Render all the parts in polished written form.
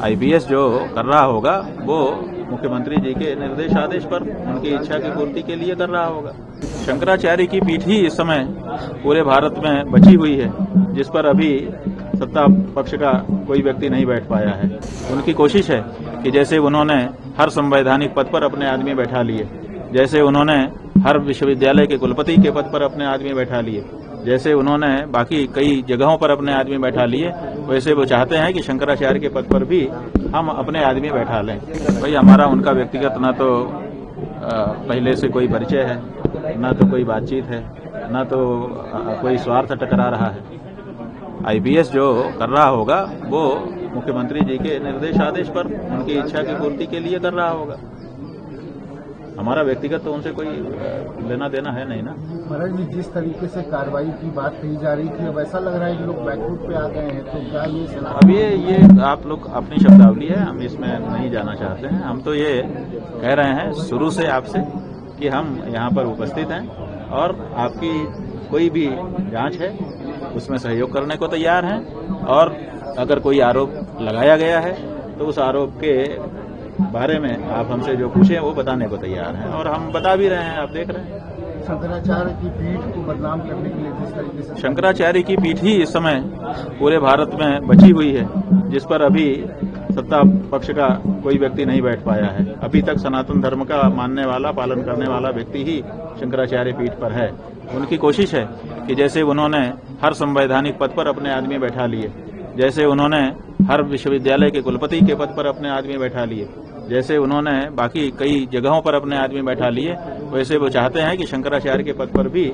IPS जो कर रहा होगा वो मुख्यमंत्री जी के निर्देश आदेश पर उनकी इच्छा की पूर्ति के लिए कर रहा होगा। शंकराचार्य की पीठ ही इस समय पूरे भारत में बची हुई है, जिस पर अभी सत्ता पक्ष का कोई व्यक्ति नहीं बैठ पाया है। उनकी कोशिश है कि जैसे उन्होंने हर संवैधानिक पद पर अपने आदमी बैठा लिए, जैसे उन्होंने हर विश्वविद्यालय के कुलपति के पद पर अपने आदमी बैठा लिए, जैसे उन्होंने बाकी कई जगहों पर अपने आदमी बैठा लिए, वैसे वो चाहते हैं कि शंकराचार्य के पद पर भी हम अपने आदमी बैठा लें। भाई हमारा उनका व्यक्तिगत ना तो पहले से कोई परिचय है, ना तो कोई बातचीत है, ना तो कोई स्वार्थ टकरा रहा है। आईपीएस जो कर रहा होगा वो मुख्यमंत्री जी के निर्देश आदेश पर उनकी इच्छा की पूर्ति के लिए कर रहा होगा। हमारा व्यक्तिगत तो उनसे कोई लेना देना है नहीं ना। महाराज जी, जिस तरीके से कार्रवाई की बात कही जा रही थी, अब ऐसा लग रहा है कि लोग बैकफुट पे आ गए हैं, तो क्या ये अब ये आप लोग अपनी शब्दावली है, हम इसमें नहीं जाना चाहते हैं। हम तो ये कह रहे हैं शुरू से आपसे कि हम यहाँ पर उपस्थित हैं और आपकी कोई भी जांच है उसमें सहयोग करने को तैयार हैं, और अगर कोई आरोप लगाया गया है तो उस आरोप के बारे में आप हमसे जो पूछें वो बताने को तैयार हैं, और हम बता भी रहे हैं, आप देख रहे हैं। शंकराचार्य की पीठ को बदनाम करने के लिए जिस तरीके से शंकराचार्य की पीठ ही इस समय पूरे भारत में बची हुई है, जिस पर अभी सत्ता पक्ष का कोई व्यक्ति नहीं बैठ पाया है। अभी तक सनातन धर्म का मानने वाला, पालन करने वाला व्यक्ति ही शंकराचार्य पीठ पर है। उनकी कोशिश है कि जैसे उन्होंने हर संवैधानिक पद पर अपने आदमी बैठा लिए, जैसे उन्होंने हर विश्वविद्यालय के कुलपति के पद पर अपने आदमी बैठा लिए, जैसे उन्होंने बाकी कई जगहों पर अपने आदमी बैठा लिए, वैसे वो चाहते हैं कि शंकराचार्य के पद पर भी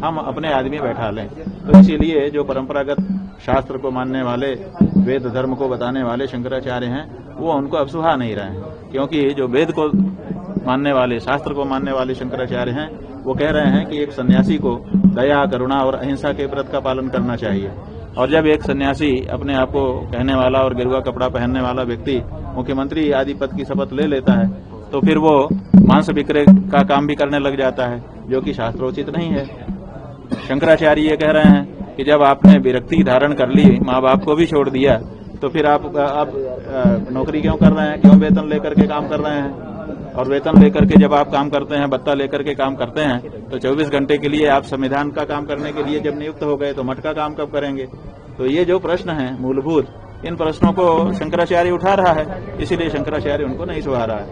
हम अपने आदमी बैठा लें। तो इसीलिए जो परंपरागत शास्त्र को मानने वाले, वेद धर्म को बताने वाले शंकराचार्य हैं, वो उनको अब सुहा नहीं रहे हैं, क्योंकि जो वेद को मानने वाले, शास्त्र को मानने वाले शंकराचार्य हैं, वो कह रहे हैं कि एक सन्यासी को दया, करुणा और अहिंसा के व्रत का पालन करना चाहिए। और जब एक सन्यासी, अपने आप को कहने वाला और गेरुआ कपड़ा पहनने वाला व्यक्ति मुख्यमंत्री आदि पद की शपथ ले लेता है, तो फिर वो मांस विक्रय का काम भी करने लग जाता है, जो कि शास्त्रोचित नहीं है। शंकराचार्य ये कह रहे हैं कि जब आपने विरक्ति धारण कर ली, माँ बाप को भी छोड़ दिया, तो फिर आप नौकरी क्यों कर रहे हैं, क्यों वेतन लेकर के काम कर रहे हैं? और वेतन लेकर के जब आप काम करते हैं, भत्ता लेकर के काम करते हैं, तो 24 घंटे के लिए आप संविधान का काम करने के लिए जब नियुक्त हो गए तो मठ का काम कब करेंगे? तो ये जो प्रश्न है मूलभूत, इन प्रश्नों को शंकराचार्य उठा रहा है, इसीलिए शंकराचार्य उनको नहीं सुहा रहा है।